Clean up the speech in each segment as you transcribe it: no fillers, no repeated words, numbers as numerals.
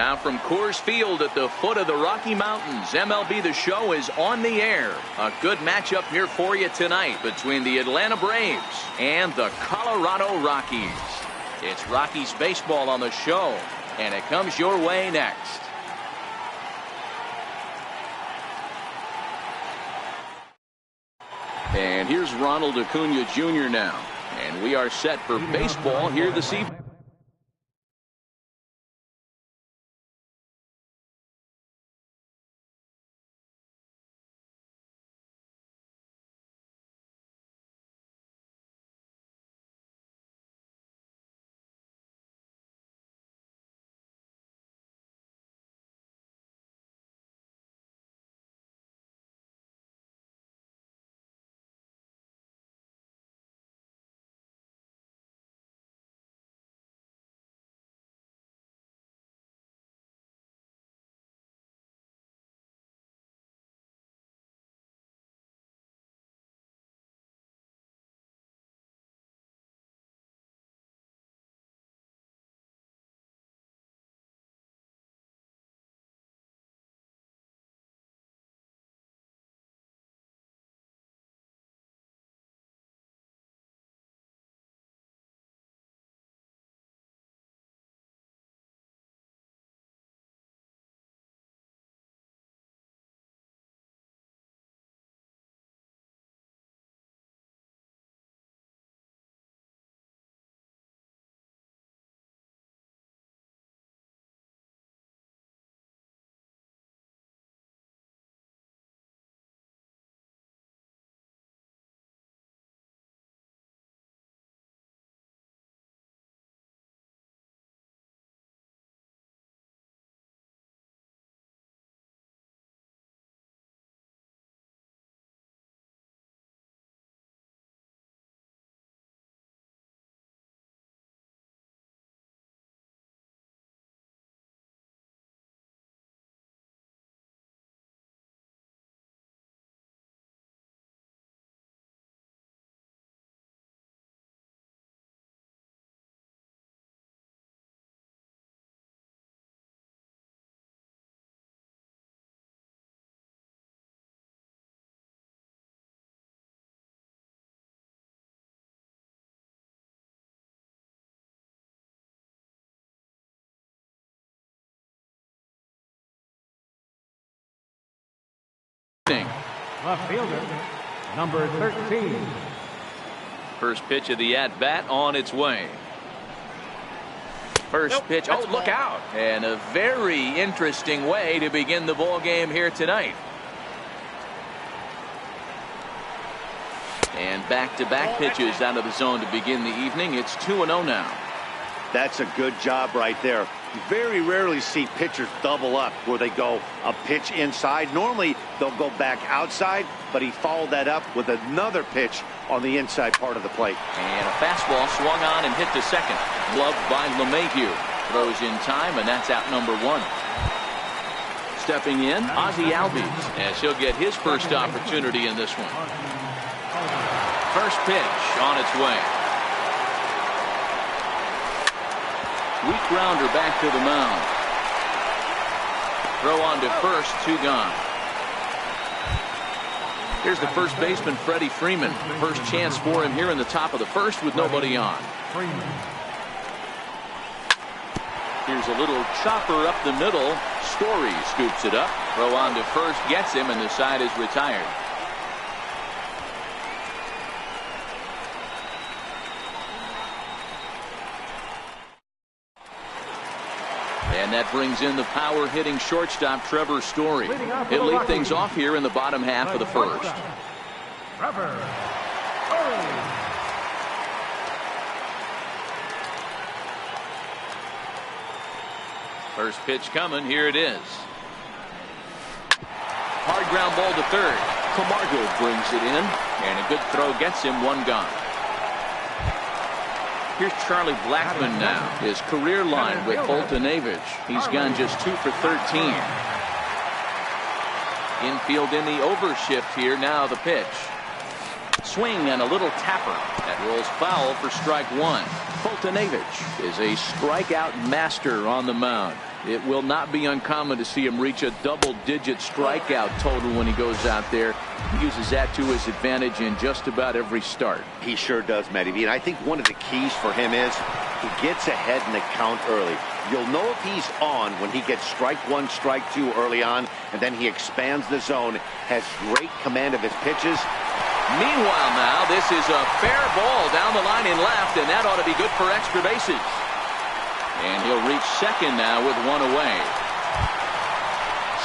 now from Coors Field at the foot of the Rocky Mountains, MLB The Show is on the air. A good matchup here for you tonight between the Atlanta Braves and the Colorado Rockies. It's Rockies baseball on the show, and it comes your way next. And here's Ronald Acuna Jr. now, and we are set for baseball here this evening. Left fielder, number 13. First pitch of the at-bat on its way. First pitch. Oh, look out. And a very interesting way to begin the ball game here tonight. And back-to-back pitches out of the zone to begin the evening. It's 2-0 now. That's a good job right there. You very rarely see pitchers double up where they go a pitch inside. Normally they'll go back outside, but he followed that up with another pitch on the inside part of the plate. And a fastball swung on and hit to second. Gloved by LeMahieu. Throws in time, and that's out number one. Stepping in, Ozzie Albies, as he'll get his first opportunity in this one. First pitch on its way. Weak grounder back to the mound. Throw on to first, 2 gone. Here's the first baseman, Freddie Freeman. First chance for him here in the top of the first with nobody on. Here's a little chopper up the middle. Story scoops it up. Throw on to first, gets him, and the side is retired. And that brings in the power-hitting shortstop, Trevor Story. He'll lead things off here in the bottom half of the first. Trevor. First pitch coming. Here it is. Hard ground ball to third. Camargo brings it in, and a good throw gets him, 1 gone. Here's Charlie Blackmon now. His career line with Boltonevich. He's gone just 2 for 13. Infield in the overshift here. Now the pitch. Swing and a little tapper. That rolls foul for strike 1. Boltonevich is a strikeout master on the mound. It will not be uncommon to see him reach a double-digit strikeout total when he goes out there. He uses that to his advantage in just about every start. He sure does, Matty V. And I think one of the keys for him is he gets ahead in the count early. You'll know if he's on when he gets strike one, strike two early on, and then he expands the zone, has great command of his pitches. Meanwhile now, this is a fair ball down the line in left, and that ought to be good for extra bases. And he'll reach second now with one away.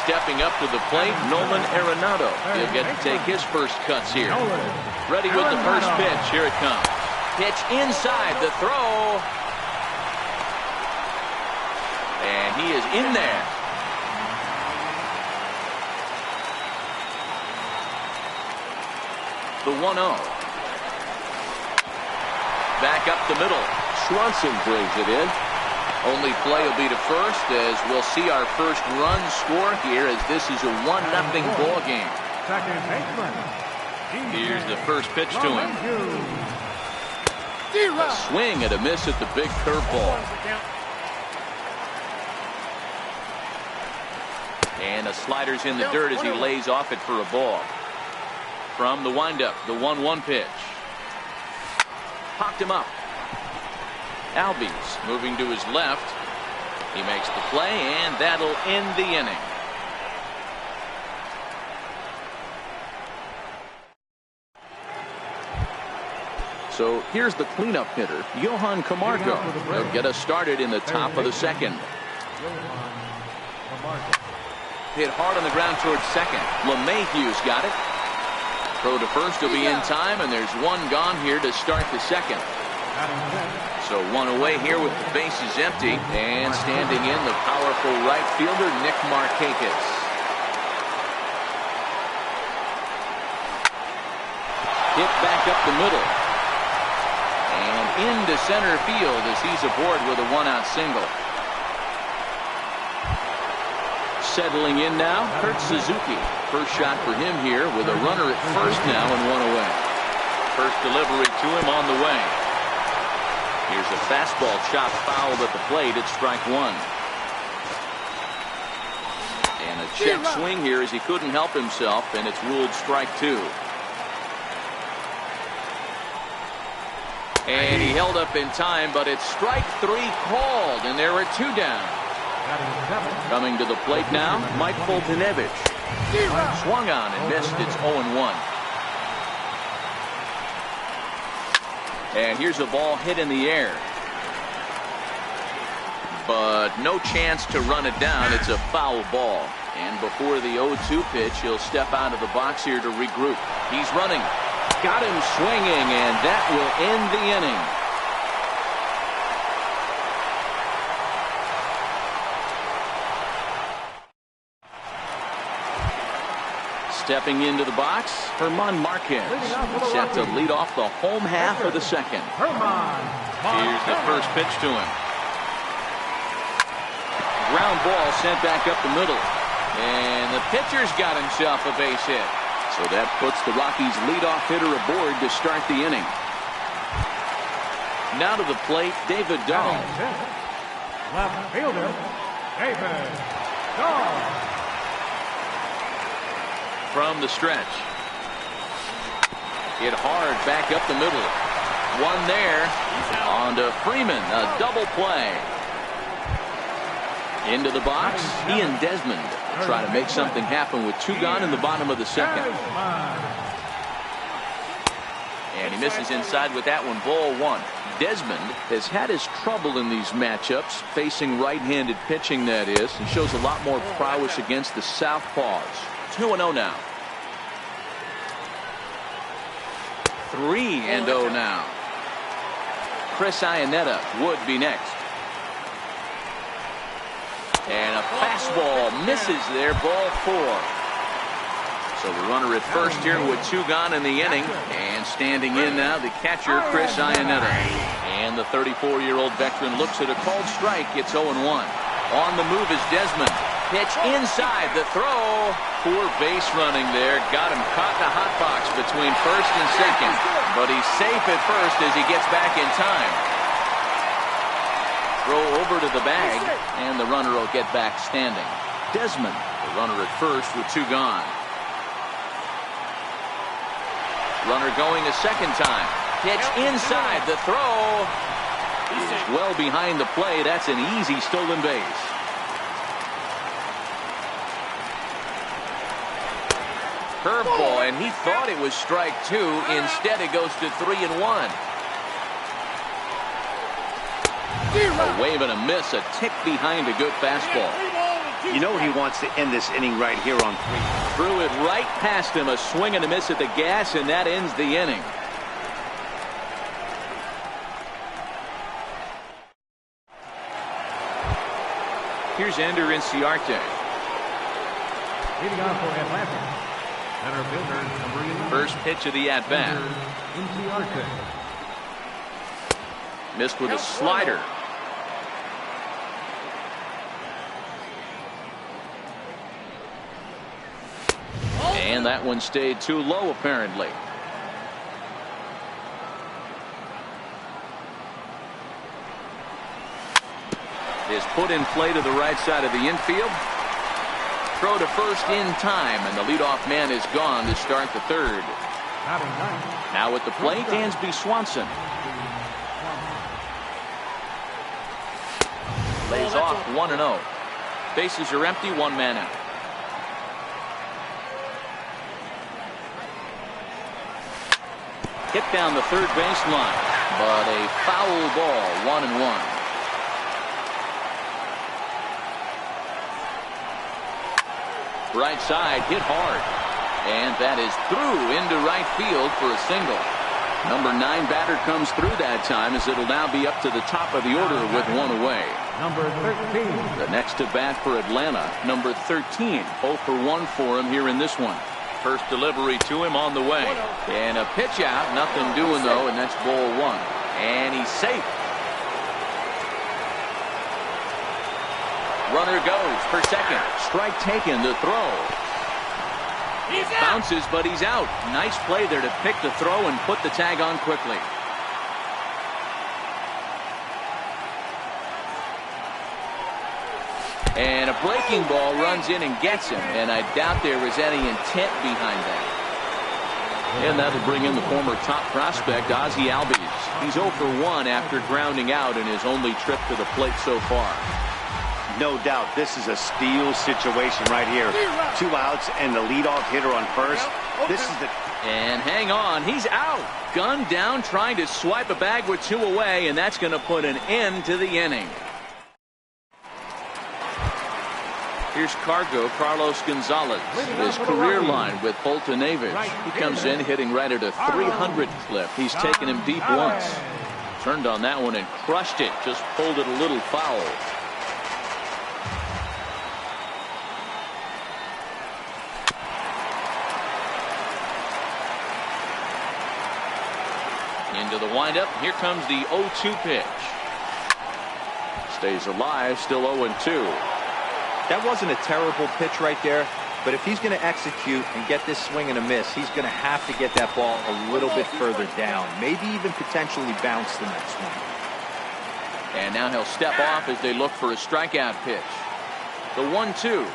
Stepping up to the plate, Nolan Arenado. He'll get to take his first cuts here. Ready with the first pitch. Here it comes. Pitch inside the throw. And he is in there. The 1-0. Back up the middle. Swanson brings it in. Only play will be to first as we'll see our first run score here as this is a 1-0 ball game. Second baseman. Here's the first pitch to him. A swing and a miss at the big curveball. And the slider's in the dirt as he lays off it for a ball. From the windup, the 1-1 pitch. Popped him up. Albies moving to his left. He makes the play, and that'll end the inning. So here's the cleanup hitter, Johan Camargo. He'll get us started in the top of the second. Hit hard on the ground towards second. LeMahieu's got it. Throw to first will be in time, and there's one gone here to start the second. So one away here with the bases empty, and standing in the powerful right fielder Nick Markakis. Hit back up the middle and into center field as he's aboard with a one-out single. Settling in now, Kurt Suzuki. First shot for him here with a runner at first now and one away. First delivery to him on the way. Here's a fastball chopped fouled at the plate at strike one. And a check swing here as he couldn't help himself, and it's ruled strike two. And he held up in time, but it's strike three called, and there are two down. Coming to the plate now, Mike Foltynewicz. Swung on and missed. It's 0-1. And here's a ball hit in the air. But no chance to run it down. It's a foul ball. And before the 0-2 pitch, he'll step out of the box here to regroup. He's running. Got him swinging, and that will end the inning. Stepping into the box, German Marquez, set to lead off the home half of the second. Here's the first pitch to him. Ground ball sent back up the middle. And the pitcher's got himself a base hit. So that puts the Rockies' leadoff hitter aboard to start the inning. Now to the plate, David Dahl. Left fielder, David Dahl. From the stretch. Hit hard back up the middle. One there. On to Freeman. A double play. Into the box. Ian Desmond try to make something happen with two gone in the bottom of the second. And he misses inside with that one. Ball one. Desmond has had his trouble in these matchups, facing right-handed pitching, that is. He shows a lot more prowess against the southpaws. 2-0 now. 3-0 now. Chris Iannetta would be next. And a fastball misses there, ball four. So the runner at first here with two gone in the inning. And standing in now, the catcher, Chris Iannetta. And the 34-year-old veteran looks at a called strike. It's 0-1. On the move is Desmond. Pitch inside the throw. Poor base running there. Got him caught in a hot box between first and second. But he's safe at first as he gets back in time. Throw over to the bag, and the runner will get back standing. Desmond, the runner at first with 2 gone. Runner going a second time. Pitch inside. The throw is well behind the play. That's an easy stolen base. Curveball, and he thought it was strike 2. Instead, it goes to 3-1. A wave and a miss, a tick behind a good fastball. You know he wants to end this inning right here on 3. Threw it right past him, a swing and a miss at the gas, and that ends the inning. Here's Ender Inciarte. Leading off for Atlanta, center fielder number 11. First pitch of the at-bat. Inciarte. Missed with a slider. And that one stayed too low, apparently. Is put in play to the right side of the infield. Throw to first in time, and the leadoff man is gone to start the 3rd. Now at the plate, Dansby Swanson. Lays off 1-0. Bases are empty, 1 man out. Hit down the third baseline, but a foul ball, 1-1. Right side hit hard, and that is through into right field for a single. Number 9 batter comes through that time, as it'll now be up to the top of the order with 1 away. Number 13. The next to bat for Atlanta, number 13. 0 for 1 for him here in this one. First delivery to him on the way, and a pitch out, nothing doing though, and that's ball 1. And he's safe. Runner goes for second. Strike taken. The throw. Bounces, but he's out. Nice play there to pick the throw and put the tag on quickly. And a breaking ball runs in and gets him, and I doubt there was any intent behind that. And that'll bring in the former top prospect, Ozzie Albies. He's 0 for 1 after grounding out in his only trip to the plate so far. No doubt this is a steal situation right here. 2 outs and the leadoff hitter on first. This is the... And hang on, he's out. Gunned down, trying to swipe a bag with 2 away, and that's going to put an end to the inning. Here's Carlos Gonzalez, his career line with Bolton Avish. He comes in hitting right at a 300 clip. He's taken him deep once. Turned on that one and crushed it. Just pulled it a little foul. Into the windup. Here comes the 0-2 pitch. Stays alive, still 0-2. That wasn't a terrible pitch right there, but if he's going to execute and get this swing and a miss, he's going to have to get that ball a little bit further down, maybe even potentially bounce the next one. And now he'll step off as they look for a strikeout pitch. The 1-2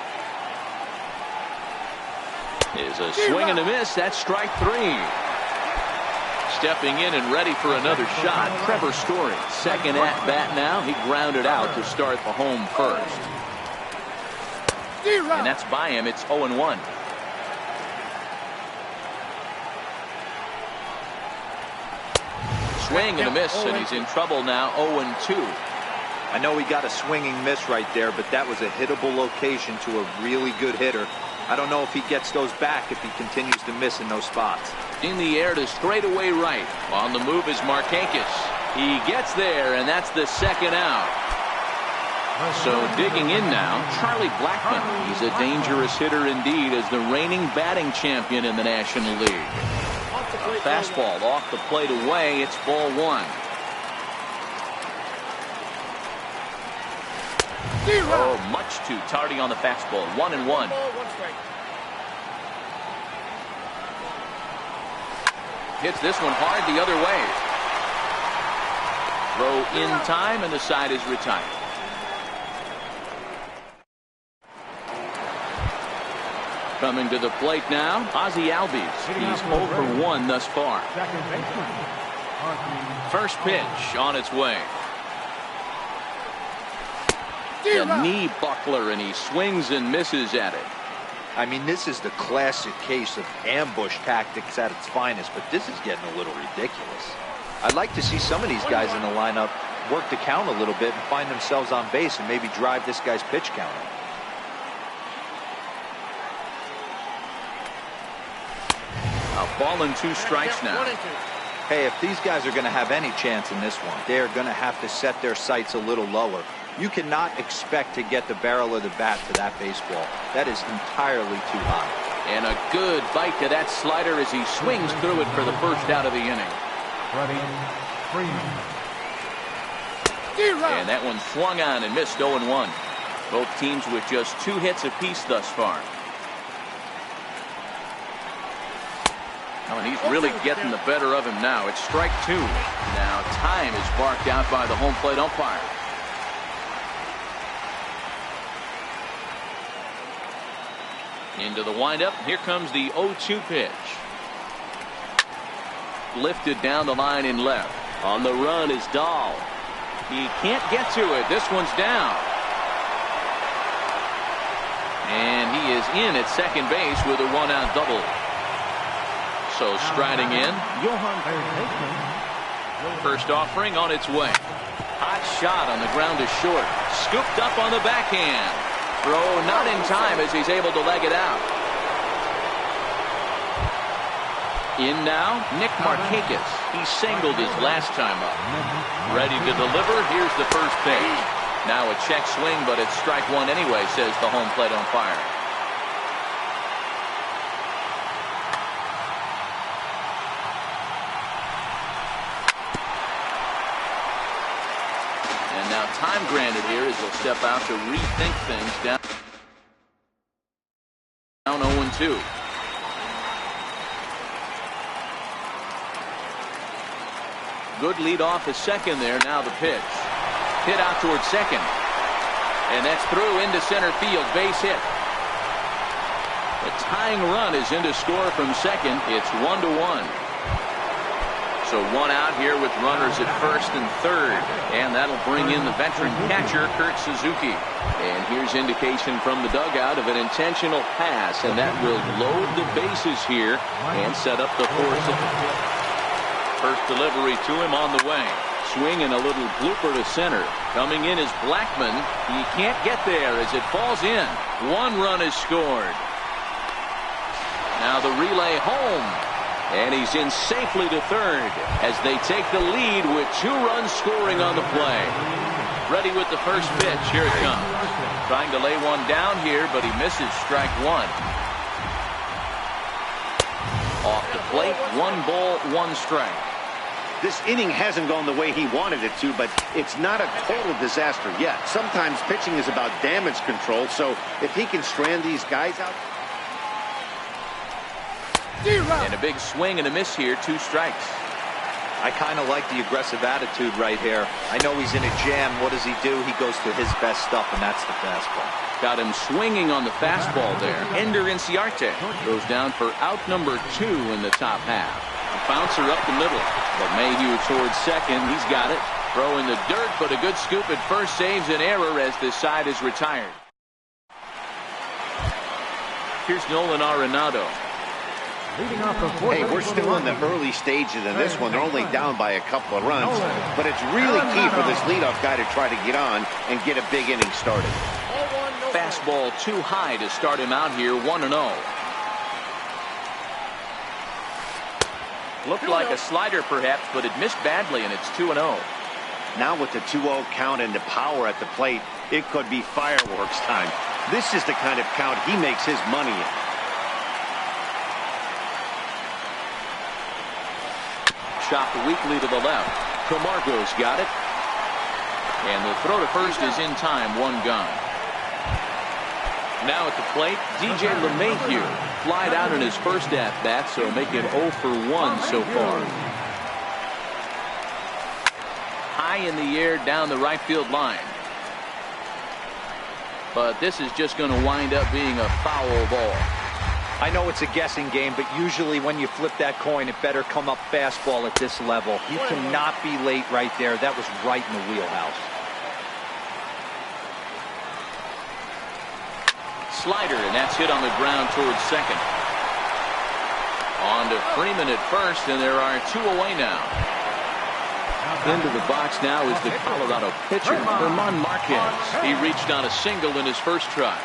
is a swing and a miss. That's strike 3. Stepping in and ready for another shot, Trevor Story. Second at bat now. He grounded out to start the home first. And that's by him. It's 0-1. Swing and a miss, and he's in trouble now. 0-2. I know he got a swinging miss right there, but that was a hittable location to a really good hitter. I don't know if he gets those back if he continues to miss in those spots. In the air to straightaway right. On the move is Markakis. He gets there, and that's the second out. So digging in now, Charlie Blackmon. He's a dangerous hitter indeed as the reigning batting champion in the National League. A fastball off the plate away. It's ball 1. Oh, much too tardy on the fastball. 1-1. Hits this one hard the other way. Throw in time, and the side is retired. Coming to the plate now, Ozzie Albies. He's 0 for 1 thus far. First pitch on its way. A knee buckler, and he swings and misses at it. I mean, this is the classic case of ambush tactics at its finest, but this is getting a little ridiculous. I'd like to see some of these guys in the lineup work the count a little bit and find themselves on base and maybe drive this guy's pitch count up. A ball and 2 strikes now. Hey, if these guys are going to have any chance in this one, they're going to have to set their sights a little lower. You cannot expect to get the barrel of the bat to that baseball. That is entirely too high. And a good bite to that slider as he swings through it for the first out of the inning. And that one swung on and missed 0-1. Both teams with just 2 hits apiece thus far. Oh, and he's really getting the better of him now. It's strike 2. Now time is barked out by the home plate umpire. Into the windup. Here comes the 0-2 pitch. Lifted down the line in left. On the run is Dahl. He can't get to it. This one's down. And he is in at second base with a 1-out double. So striding in. First offering on its way. Hot shot on the ground is short. Scooped up on the backhand. Throw not in time as he's able to leg it out. In now, Nick Markakis. He singled his last time up. Ready to deliver. Here's the first pitch. Now a check swing, but it's strike 1 anyway, says the home plate umpire. And now time granted here as he'll step out to rethink things down 0-2. Good lead off at second there. Now the pitch. Hit out towards second. And that's through into center field. Base hit. The tying run is in to score from second. It's 1-1. So 1 out here with runners at first and third. And that'll bring in the veteran catcher, Kurt Suzuki. And here's indication from the dugout of an intentional pass. And that will load the bases here and set up the force. First delivery to him on the way. Swing and a little blooper to center. Coming in is Blackman. He can't get there as it falls in. 1 run is scored. Now the relay home. And he's in safely to third as they take the lead with 2 runs scoring on the play. Ready with the first pitch. Here it comes. Trying to lay one down here, but he misses strike 1. Off the plate, 1 ball, 1 strike. This inning hasn't gone the way he wanted it to, but it's not a total disaster yet. Sometimes pitching is about damage control, so if he can strand these guys out. And a big swing and a miss here, 2 strikes. I kind of like the aggressive attitude right here. I know he's in a jam. What does he do? He goes to his best stuff, and that's the fastball. Got him swinging on the fastball there. Ender Inciarte goes down for out number 2 in the top half. A bouncer up the middle, but Mayhew towards second. He's got it. Throw in the dirt, but a good scoop at first saves an error as this side is retired. Here's Nolan Arenado. Hey, we're still in the early stages of this one. They're only down by a couple of runs, but it's really key for this leadoff guy to try to get on and get a big inning started. Fastball too high to start him out here, 1-0. Looked like a slider perhaps, but it missed badly, and it's 2-0. Now with the 2-0 count and the power at the plate, it could be fireworks time. This is the kind of count he makes his money in. Chopped weakly to the left. Camargo's got it. And the throw to first is in time, 1 gone. Now at the plate, DJ LeMahieu flied out in his first at-bat, so make it 0 for 1 so far. high in the air down the right field line. But this is just going to wind up being a foul ball. I know it's a guessing game, but usually when you flip that coin, it better come up fastball at this level. You cannot be late right there. That was right in the wheelhouse. Slider, and that's hit on the ground towards second. On to Freeman at first, and there are 2 away now. Into the box now is the Colorado pitcher, German Marquez. He reached on a single in his first try.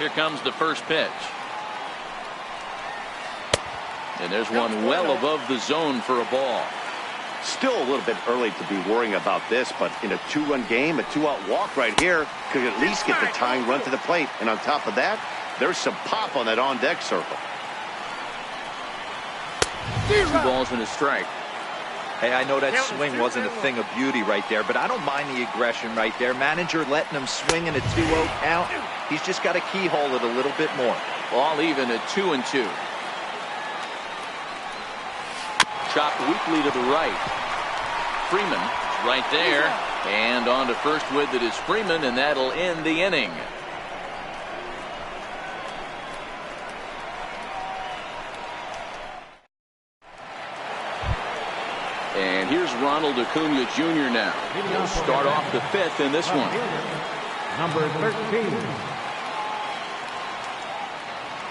Here comes the first pitch. And there's one well above the zone for a ball. Still a little bit early to be worrying about this, but in a 2-run game, a 2-out walk right here could at least get the tying run to the plate. And on top of that, there's some pop on that on-deck circle. 2 balls and a strike. Hey, I know that swing wasn't a thing of beauty right there, but I don't mind the aggression right there. Manager letting him swing in a 2-0 count. He's just got to keyhole it a little bit more. All even at 2-2. Chopped weakly to the right. Freeman right there. And on to first with it is Freeman, and that'll end the inning. And here's Ronald Acuna Jr. now. He'll start off the 5th in this one. Number 13.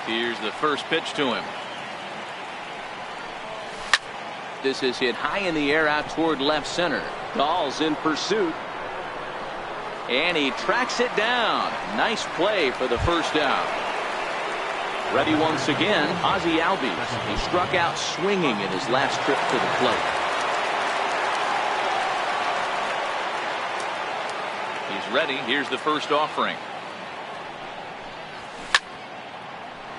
Here's the first pitch to him. This is hit high in the air out toward left center. Dahl's in pursuit. And he tracks it down. Nice play for the first out. Ready once again, Ozzie Albies. He struck out swinging in his last trip to the plate. He's ready. Here's the first offering.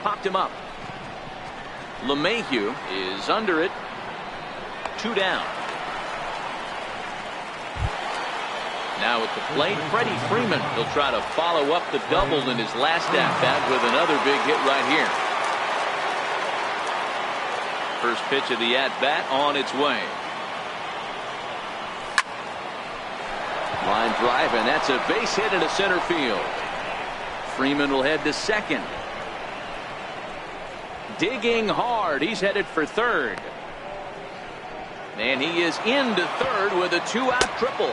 Popped him up. LeMahieu is under it. 2 down. Now at the plate, Freddie Freeman. He'll try to follow up the double in his last at-bat with another big hit right here. First pitch of the at-bat on its way. Line drive, and that's a base hit into center field. Freeman will head to second. Digging hard. He's headed for third. And he is into third with a 2-out triple.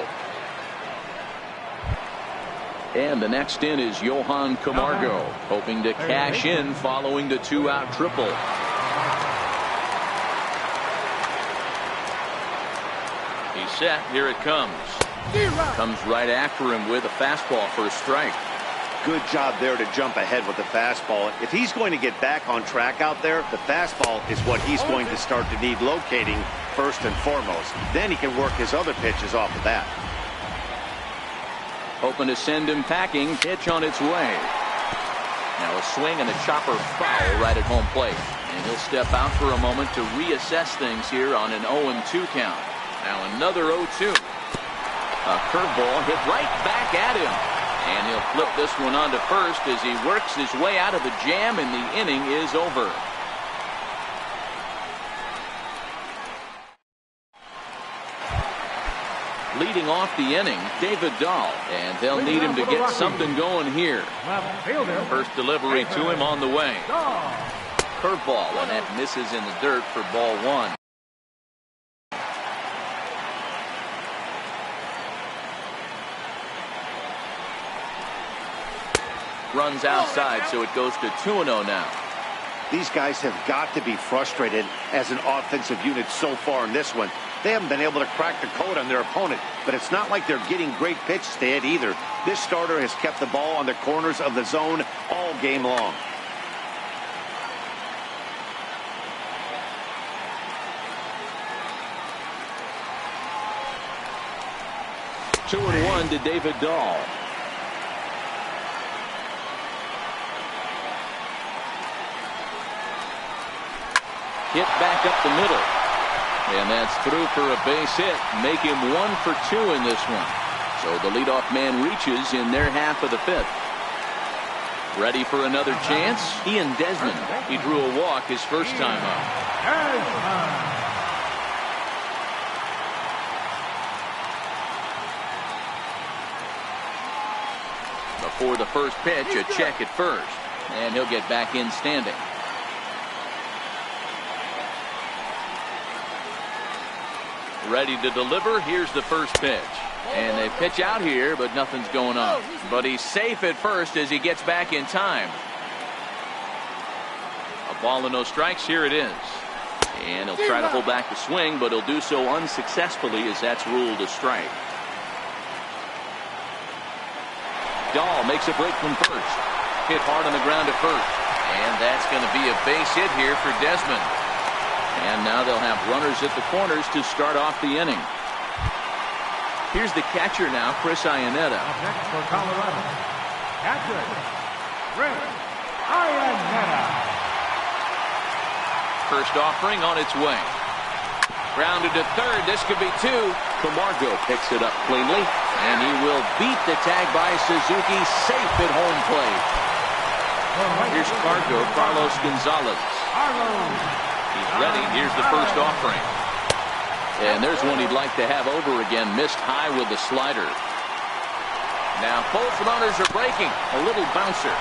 And the next in is Johan Camargo, hoping to cash in following the 2-out triple. He's set. Here it comes. Comes right after him with a fastball for a strike. Good job there to jump ahead with the fastball. If he's going to get back on track out there, the fastball is what he's going to start to need locating first and foremost. Then he can work his other pitches off of that. Hoping to send him packing. Pitch on its way. Now a swing and a chopper foul right at home plate. And he'll step out for a moment to reassess things here on an 0-2 count. Now another 0-2. A curveball hit right back at him. And he'll flip this one onto first as he works his way out of the jam, and the inning is over. Leading off the inning, David Dahl, and they'll need him to get something going here. First delivery to him on the way. Curveball, and that misses in the dirt for ball 1. Runs outside, so it goes to 2-0 now. These guys have got to be frustrated as an offensive unit so far in this one. They haven't been able to crack the code on their opponent, but it's not like they're getting great pitches to hit either. This starter has kept the ball on the corners of the zone all game long. Two and one to David Dahl. Hit back up the middle. And that's through for a base hit. Make him 1 for 2 in this one. So the leadoff man reaches in their half of the fifth. Ready for another chance? Ian Desmond. He drew a walk his first time up. Before the first pitch, a check at first. And he'll get back in standing. Ready to deliver. Here's the first pitch. And they pitch out here, but nothing's going on. But he's safe at first as he gets back in time. A ball and no strikes. Here it is. And he'll try to hold back the swing, but he'll do so unsuccessfully as that's ruled a strike. Dahl makes a break from first. Hit hard on the ground at first. And that's going to be a base hit here for Desmond. And now they'll have runners at the corners to start off the inning. Here's the catcher now, Chris Iannetta. Up next for Colorado, catcher, Chris Iannetta. First offering on its way. Grounded to third. This could be two. Camargo picks it up cleanly. And he will beat the tag by Suzuki, safe at home plate. Here's Carlos Gonzalez. He's ready. Here's the first offering. And there's one he'd like to have over again. Missed high with the slider. Now both runners are breaking. A little bouncer.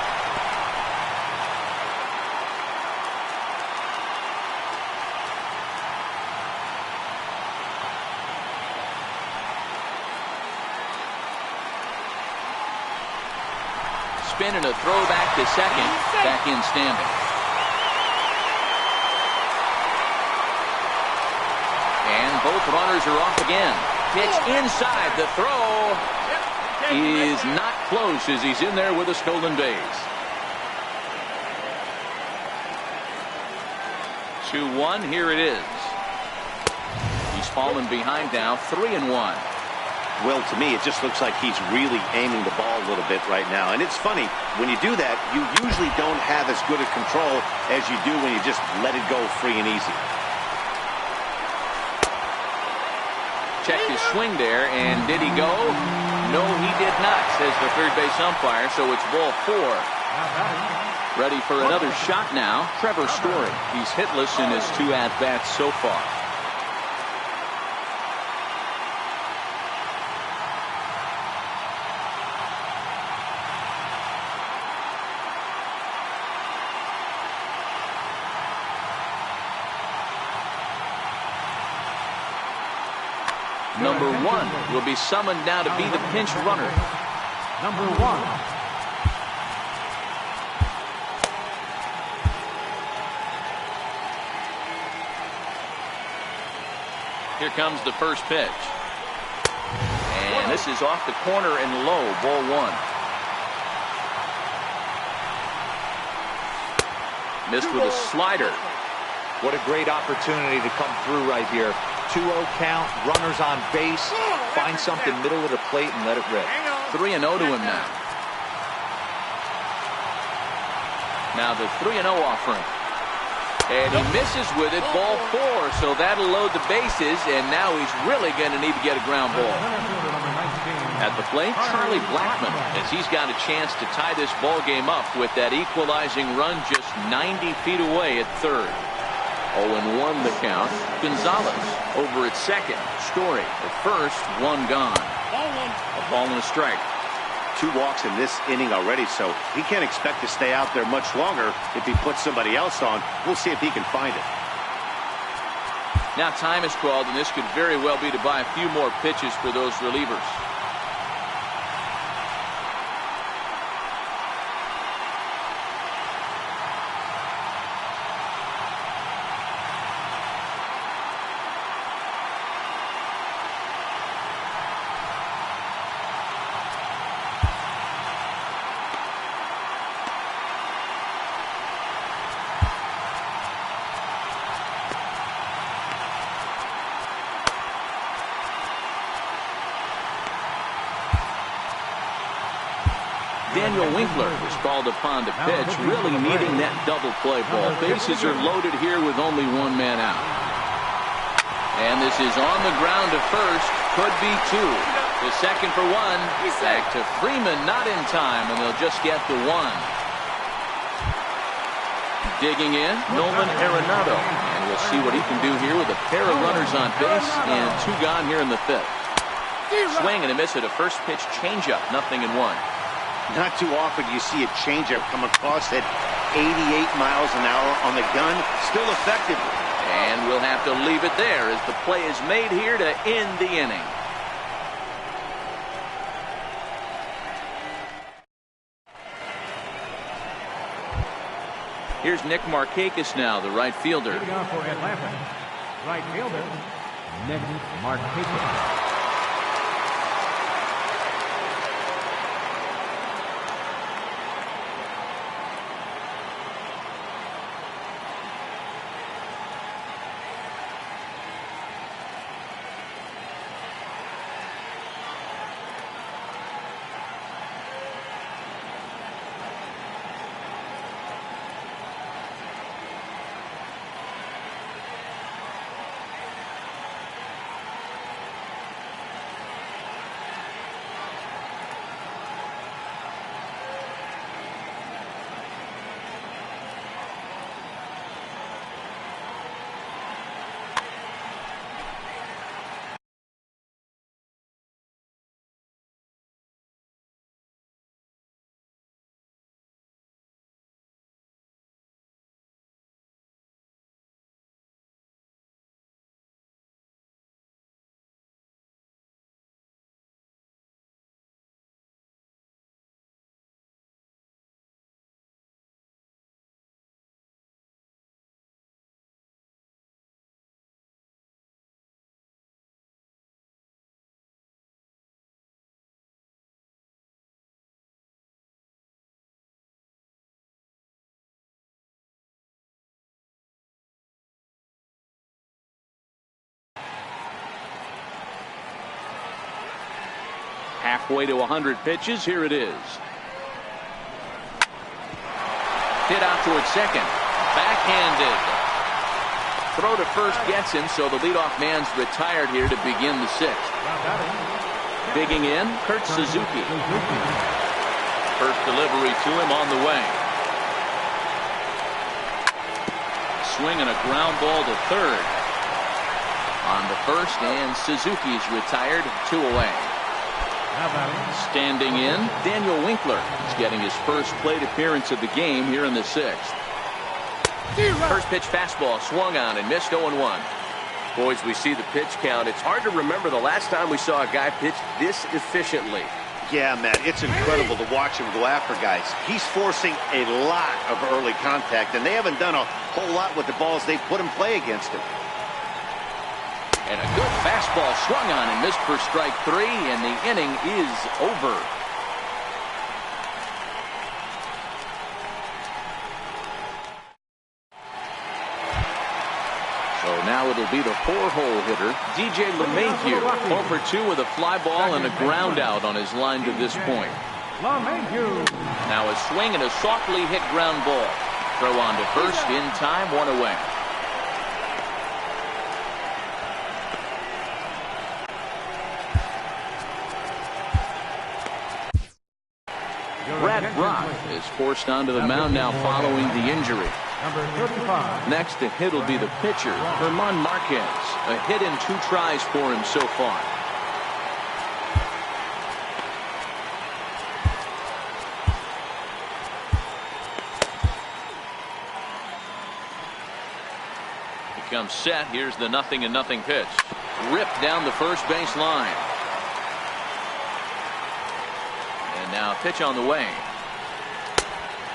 Spin and a throw back to second. Back in standing. And both runners are off again. Pitch inside. The throw is not close as he's in there with a stolen base. 2-1. Here it is. He's fallen behind now. 3-1. Well, to me, it just looks like he's really aiming the ball a little bit right now. And it's funny, when you do that, you usually don't have as good a control as you do when you just let it go free and easy. Checked his swing there, and did he go? No, he did not, says the third base umpire, so it's ball 4. Ready for another shot now, Trevor Story. He's hitless in his 2 at-bats so far. Number 1 will be summoned now to be the pinch runner. Number 1. Here comes the first pitch. And this is off the corner and low, ball 1. Missed with a slider. What a great opportunity to come through right here. 2-0 count, runners on base. Find something middle of the plate and let it rip. 3-0 to him now. Now the 3-0 offering. And he misses with it, ball 4. So that'll load the bases, and now he's really going to need to get a ground ball. At the plate, Charlie Blackmon, as he's got a chance to tie this ball game up with that equalizing run just 90 feet away at third. 0-1 the count. Gonzalez over at second. Story at first. 1 gone. A ball and a strike. 2 walks in this inning already, so he can't expect to stay out there much longer if he puts somebody else on. We'll see if he can find it. Now time is called, and this could very well be to buy a few more pitches for those relievers. Daniel Winkler was called upon to pitch, really needing that double play ball. Bases are loaded here with only 1 man out. And this is on the ground to first. Could be 2. The second for one. Back to Freeman, not in time, and they'll just get the one. Digging in, Nolan Arenado. And we'll see what he can do here with a pair of runners on base and 2 gone here in the 5th. Swing and a miss at a first pitch changeup, 0-1. Not too often you see a changeup come across at 88 miles an hour on the gun. Still effective. And we'll have to leave it there as the play is made here to end the inning. Here's Nick Markakis now, the right fielder. Leading off for Atlanta, right fielder, Nick Markakis. Halfway to 100 pitches. Here it is. Hit out towards second. Backhanded. Throw to first gets him, so the leadoff man's retired here to begin the 6th. Digging in, Kurt Suzuki. First delivery to him on the way. Swing and a ground ball to third. On the first, and Suzuki's retired, 2 away. Standing in, Daniel Winkler is getting his first plate appearance of the game here in the 6th. First pitch fastball swung on and missed 0-1. Boys, we see the pitch count. It's hard to remember the last time we saw a guy pitch this efficiently. Yeah, Matt, it's incredible to watch him go after guys. He's forcing a lot of early contact, and they haven't done a whole lot with the balls they've put in play against him. And a good fastball swung on and missed for strike 3, and the inning is over. So now it'll be the 4-hole hitter, DJ LeMahieu, 0 for 2 with a fly ball and a ground out on his line to this point. Now a swing and a softly hit ground ball. Throw on to first in time, 1 away. Brad Brock is forced onto the mound now following the injury. Next to hit will be the pitcher, German Marquez. A hit in 2 tries for him so far. He comes set. Here's the 0-0 pitch. Ripped down the first base line. And now a pitch on the way.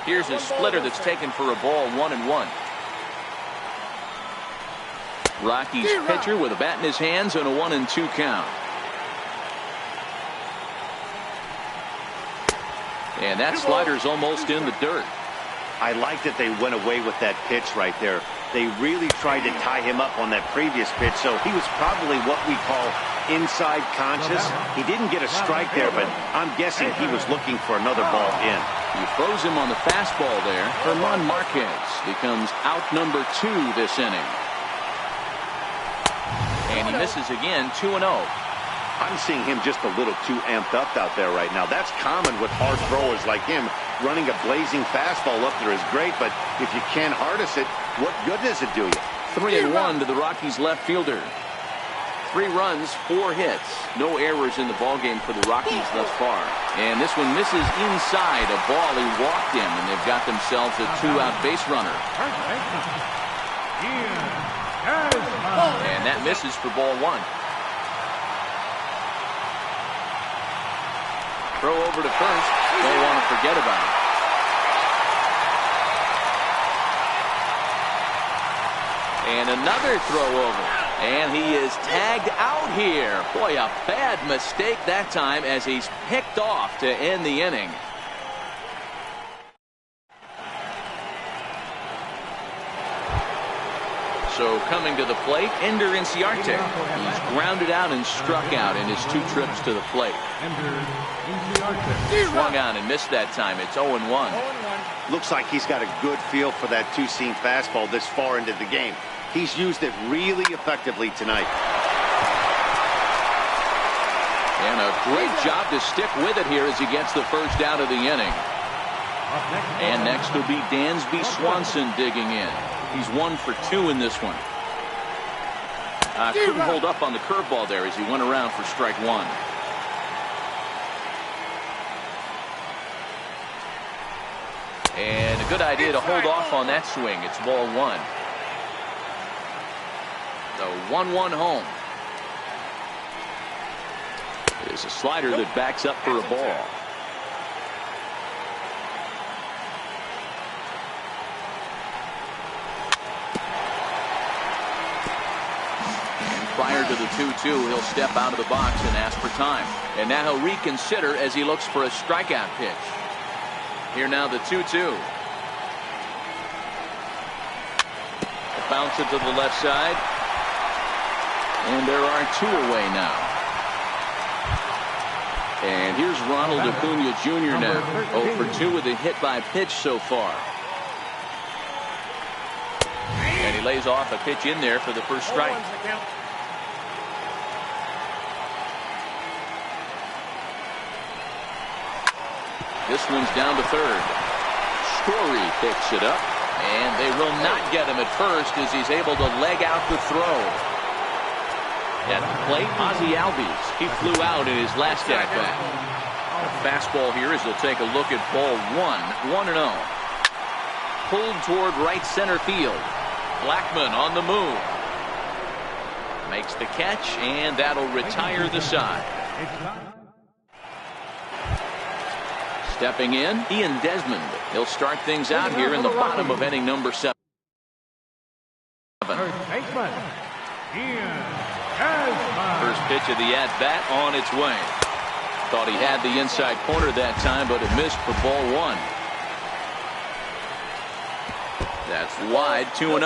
Here's a splitter that's taken for a ball, 1-1. Rockies pitcher with a bat in his hands and a 1-2 count. And that slider's almost in the dirt. I like that they went away with that pitch right there. They really tried to tie him up on that previous pitch, so he was probably what we call inside conscious. He didn't get a strike there, but I'm guessing he was looking for another ball in. He throws him on the fastball there. German Marquez becomes out number 2 this inning. And he misses again, 2-0. I'm seeing him just a little too amped up out there right now. That's common with hard throwers like him. Running a blazing fastball up there is great, but if you can't harness it, what good does it do you? 3-1 to the Rockies left fielder. 3 runs, 4 hits. No errors in the ballgame for the Rockies thus far. And this one misses inside a ball he walked in, and they've got themselves a 2-out base runner. And that misses for ball 1. Throw over to first. Don't want to forget about it. And another throw over. And he is tagged out here. Boy, a bad mistake that time as he's picked off to end the inning. So coming to the plate, Ender Inciarte. He's grounded out and struck out in his 2 trips to the plate. Swung on and missed that time. It's 0-1. Looks like he's got a good feel for that two-seam fastball this far into the game. He's used it really effectively tonight. And a great job to stick with it here as he gets the first out of the inning. And next will be Dansby Swanson digging in. He's 1 for 2 in this one. Couldn't hold up on the curveball there as he went around for strike 1. And a good idea to hold off on that swing. It's ball 1. The 1-1 home. There's a slider that backs up for a ball. Prior to the 2-2, he'll step out of the box and ask for time. And now he'll reconsider as he looks for a strikeout pitch. Here now the 2-2. Bounce it to the left side. And there are 2 away now. And here's Ronald Acuna Jr. now. 0 for 2 with a hit by pitch so far. And he lays off a pitch in there for the first strike. This one's down to third. Story picks it up, and they will not get him at first as he's able to leg out the throw. At the plate, Ozzie Albies. He flew out in his last at-bat. A fastball here as they'll take a look at ball 1. 1-0. Pulled toward right center field. Blackmon on the move. Makes the catch, and that'll retire the side. Stepping in, Ian Desmond. He'll start things out here in the bottom of inning number 7. First pitch of the at-bat on its way. Thought he had the inside corner that time, but it missed for ball 1. That's wide, 2-0.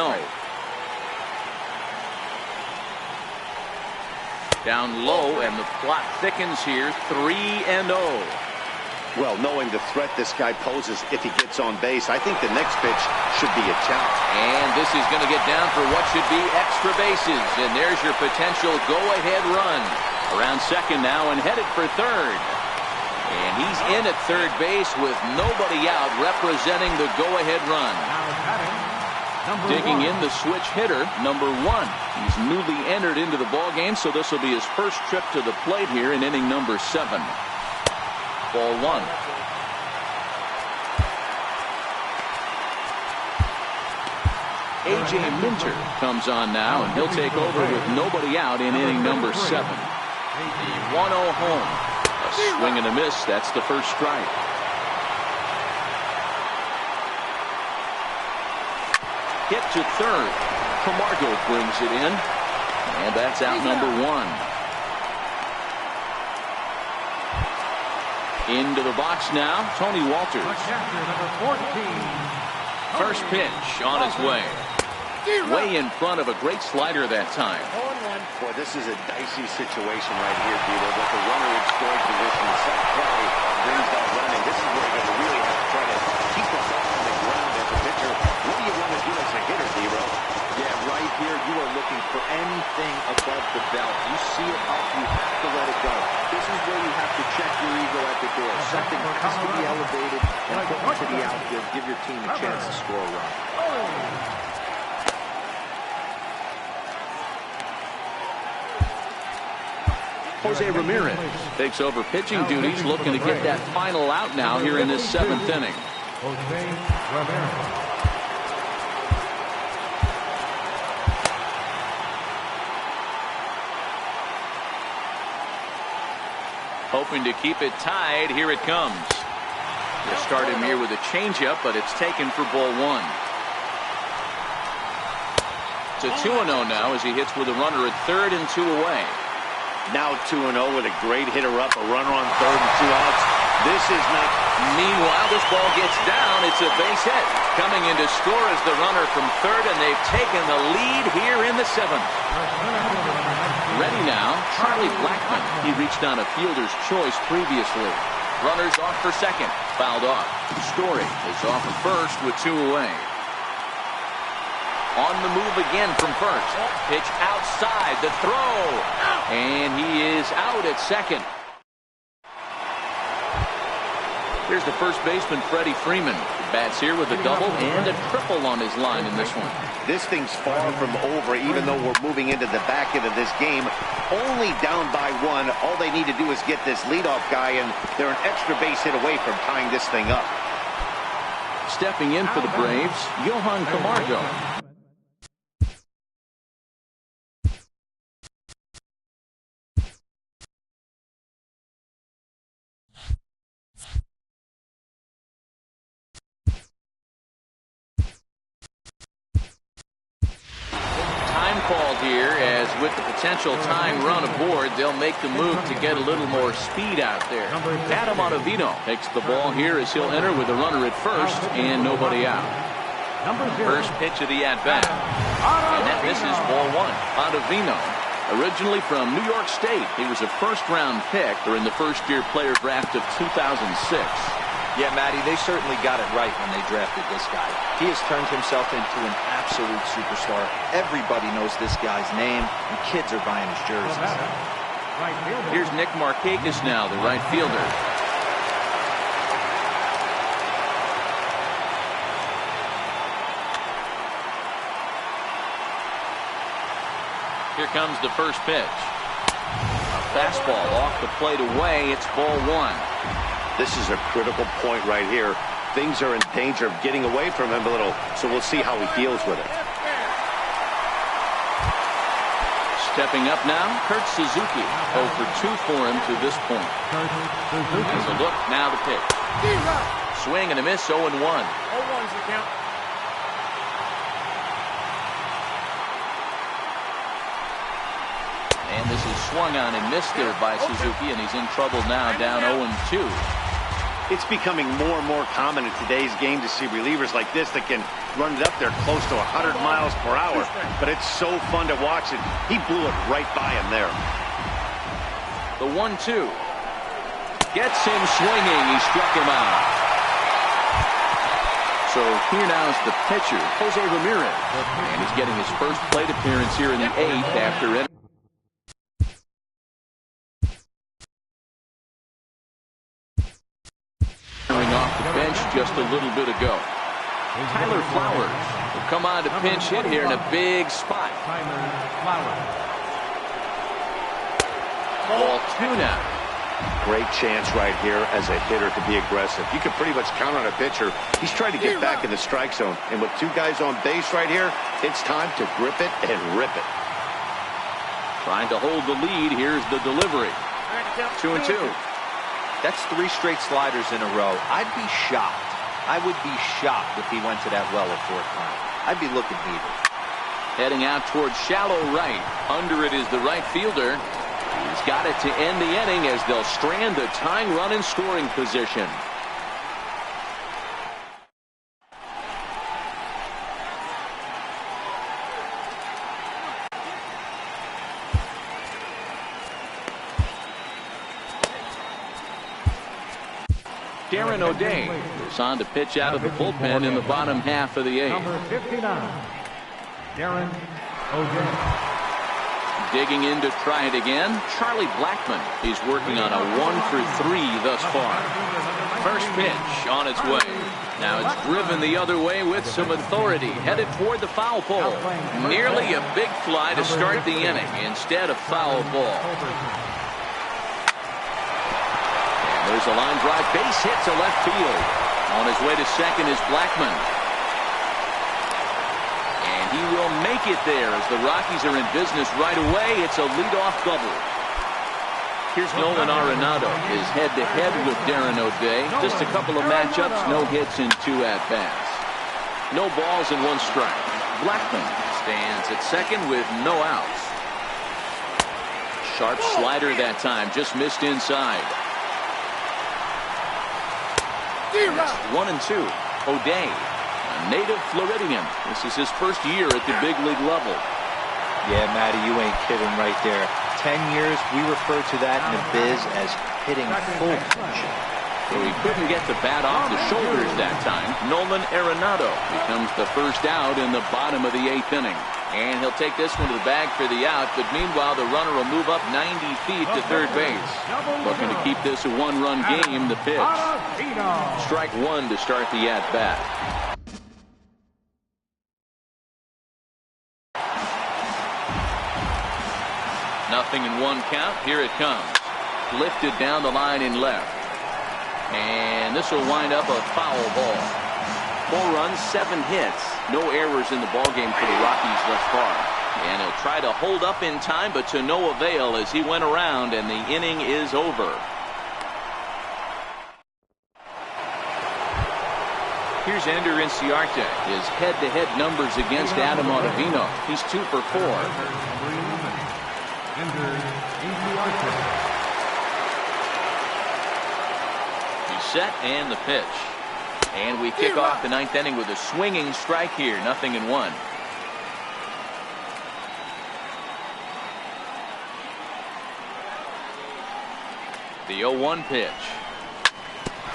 Down low, and the plot thickens here, 3-0. Well, knowing the threat this guy poses if he gets on base, I think the next pitch should be a challenge. And this is going to get down for what should be extra bases. And there's your potential go-ahead run. Around second now and headed for third. And he's in at third base with nobody out representing the go-ahead run. Digging in the switch hitter, number 1. He's newly entered into the ballgame, so this will be his first trip to the plate here in inning number 7. Ball 1. A.J. Minter comes on now, and he'll take over with nobody out in inning number 7. The 1-0 home. A swing and a miss. That's the first strike. Hit to third. Camargo brings it in, and that's out number 1. Into the box now, Tony Walters. First pitch on his way. Way in front of a great slider that time. Boy, this is a dicey situation right here, Debo. With the runner in scoring position, set play brings that running. This is where you're going to really have to try to keep the ball on the ground as a pitcher. What do you want to do as a hitter, Debo? Yeah, right here, you are looking for anything above the belt. You see it up, you have to let it go. your ego at the door. Something has to be elevated and put into the outfield. Give your team a chance to score a run. Jose Ramirez takes over pitching duties, looking to get that final out now here in this 7th inning. Jose Ramirez. Hoping to keep it tied. Here it comes. He'll start him here with a changeup, but it's taken for ball 1. It's a 2-0 now as he hits with a runner at third and 2 away. Now 2-0 with a great hitter up, a runner on third and 2 outs. This is not. Meanwhile, this ball gets down. It's a base hit. Coming in to score is the runner from third, and they've taken the lead here in the 7th. Ready now, Charlie Blackmon. He reached on a fielder's choice previously. Runners off for second. Fouled off. Story is off at first with 2 away. On the move again from first. Pitch outside. The throw. And he is out at second. Here's the first baseman, Freddie Freeman. He bats here with a double and a triple on his line in this one. This thing's far from over, even though we're moving into the back end of this game. Only down by 1. All they need to do is get this leadoff guy, and they're an extra base hit away from tying this thing up. Stepping in for the Braves, Johan Camargo. Called here, as with the potential tying run aboard, they'll make the move to get a little more speed out there. Adam Ottavino takes the ball here as he'll enter with a runner at first and nobody out. First pitch of the at-bat, and that misses ball 1. Ottavino, originally from New York State, he was a first-round pick during the first-year player draft of 2006. Yeah, Matty, they certainly got it right when they drafted this guy. He has turned himself into an absolute superstar. Everybody knows this guy's name, and kids are buying his jerseys. Here's Nick Markakis now, the right fielder. Here comes the first pitch. A fastball off the plate away. It's ball 1. This is a critical point right here. Things are in danger of getting away from him a little, so we'll see how he deals with it. Stepping up now, Kurt Suzuki. 0 for 2 for him to this point. There's a look, now the pitch. Swing and a miss, 0-1. 0-1's the count. And this is swung on and missed there by Suzuki, and he's in trouble now, down 0-2. It's becoming more and more common in today's game to see relievers like this that can run it up there close to 100 miles per hour. But it's so fun to watch it. He blew it right by him there. The 1-2. Gets him swinging. He struck him out. So here now is the pitcher, Jose Ramirez. And he's getting his first plate appearance here in the 8th after it. Off the bench just a little bit ago. Tyler Flowers will come on to pinch hit here in a big spot. Ball 2 now. Great chance right here as a hitter to be aggressive. You can pretty much count on a pitcher. He's trying to get back in the strike zone. And with 2 guys on base right here, it's time to grip it and rip it. Trying to hold the lead. Here's the delivery. 2-2. That's 3 straight sliders in a row. I'd be shocked. I would be shocked if he went to that well a 4th time. I'd be looking heated. Heading out towards shallow right. Under it is the right fielder. He's got it to end the inning as they'll strand the tying run in scoring position. Darren O'Day is on to pitch out of the bullpen in the bottom half of the 8th. Number 59, Darren O'Day. Digging in to try it again, Charlie Blackmon. He's working on a 1-for-3 thus far. First pitch on its way. Now it's driven the other way with some authority, headed toward the foul pole. Nearly a big fly to start the inning, instead of foul ball. And there's a line drive, base hit to left field. On his way to second is Blackmon. And he will make it there as the Rockies are in business right away. It's a leadoff double. Here's Nolan Arenado, is head-to-head with Darren O'Day. Just a couple of matchups, no hits and 2 at-bats. No balls and 1 strike. Blackmon stands at second with no outs. Sharp slider that time, just missed inside. 1-2. O'Day, a native Floridian. This is his first year at the big league level. Yeah, Matty, you ain't kidding right there. 10 years, we refer to that in the biz as hitting full pitch. So he couldn't get the bat off the shoulders that time. Nolan Arenado becomes the first out in the bottom of the 8th inning. And he'll take this one to the bag for the out, but meanwhile the runner will move up 90 feet to third base. Looking to keep this a 1-run game, the pitch. Strike 1 to start the at-bat. Nothing in 1 count. Here it comes. Lifted down the line in left. And this will wind up a foul ball. 4 runs, 7 hits. No errors in the ballgame for the Rockies thus far. And he'll try to hold up in time, but to no avail as he went around and the inning is over. Here's Ender Inciarte. His head-to-head numbers against Adam Ottavino. He's 2 for 4. He's set and the pitch. And we kick off the 9th inning with a swinging strike here. 0-1. The 0-1 pitch.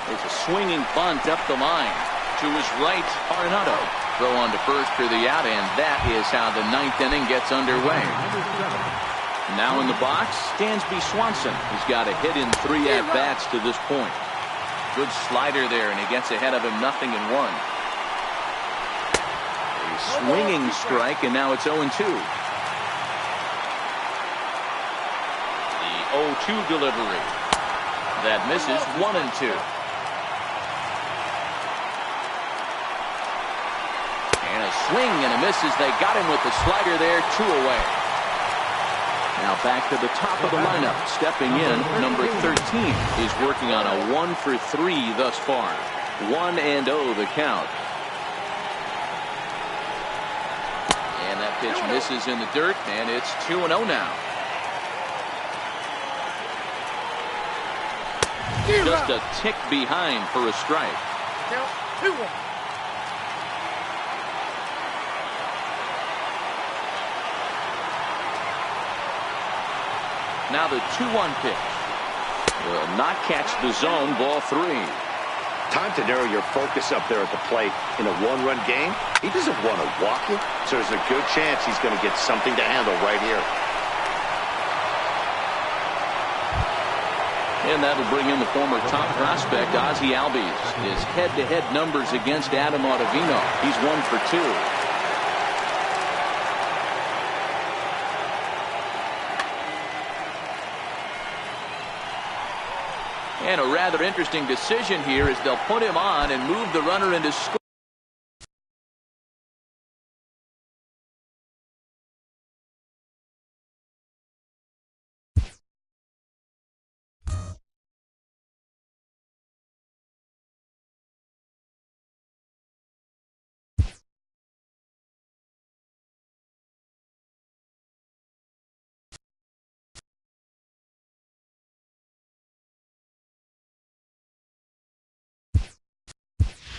There's a swinging bunt up the line. To his right, Arenado. Throw on to first for the out, and that is how the 9th inning gets underway. Now in the box, Dansby Swanson. He's got a hit in 3 at-bats to this point. Good slider there, and he gets ahead of him. 0-1. A swinging strike, and now it's 0-2. The 0-2 delivery. That misses. 1-2. And a swing and a miss as they got him with the slider there. 2 away. Now back to the top of the lineup. Stepping in, number 13 is working on a 1-for-3 thus far. 1-0 the count. And that pitch misses in the dirt, and it's 2-0 now. Just a tick behind for a strike. 2-1. Now the 2-1 pitch. Will not catch the zone. Ball 3. Time to narrow your focus up there at the plate. In a 1-run game, he doesn't want to walk it, so there's a good chance he's going to get something to handle right here. And that'll bring in the former top prospect, Ozzie Albies. His head-to-head numbers against Adam Ottavino. He's 1 for 2. And a rather interesting decision here as they'll put him on and move the runner into score.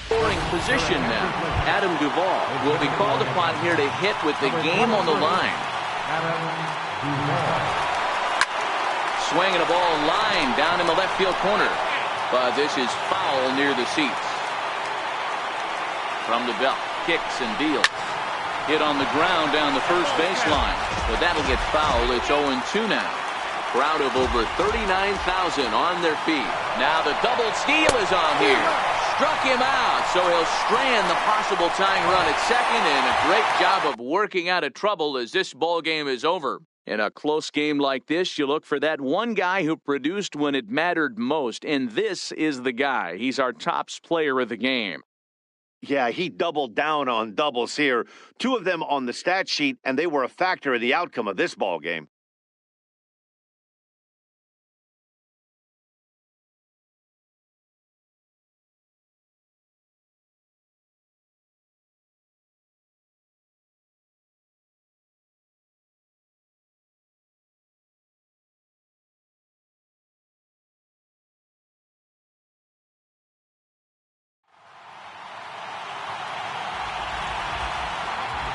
Scoring position now. Adam Duvall will be called upon here to hit with the game on the line. Swinging a ball line down in the left field corner. But this is foul near the seats. From the belt, kicks and deals. Hit on the ground down the first baseline. But that'll get fouled. It's 0-2 now. Crowd of over 39,000 on their feet. Now the double steal is on here. Struck him out, so he'll strand the possible tying run at second, and a great job of working out of trouble as this ball game is over. In a close game like this, you look for that one guy who produced when it mattered most, and this is the guy. He's our tops player of the game. Yeah, he doubled down on doubles here. 2 of them on the stat sheet, and they were a factor in the outcome of this ball game.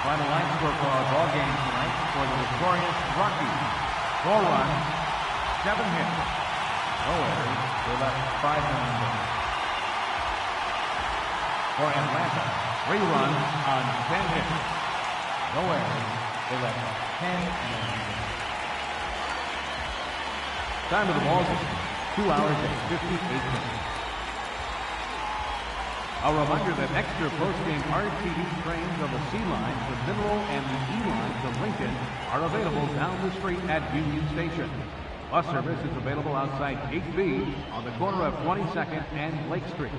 Final line score for our ball game tonight for the victorious Rockies. 4 runs, 7 hits. No errors. They left 5 runs. For Atlanta, 3 runs on 10 hits. No errors. They left 10 runs. Time of the ball game, 2 hours and 58 minutes. A reminder that extra post-game RTD trains on the C line, the Mineral, and the E line to Lincoln are available down the street at Union Station. Bus service is available outside Gate B on the corner of 22nd and Lake Street.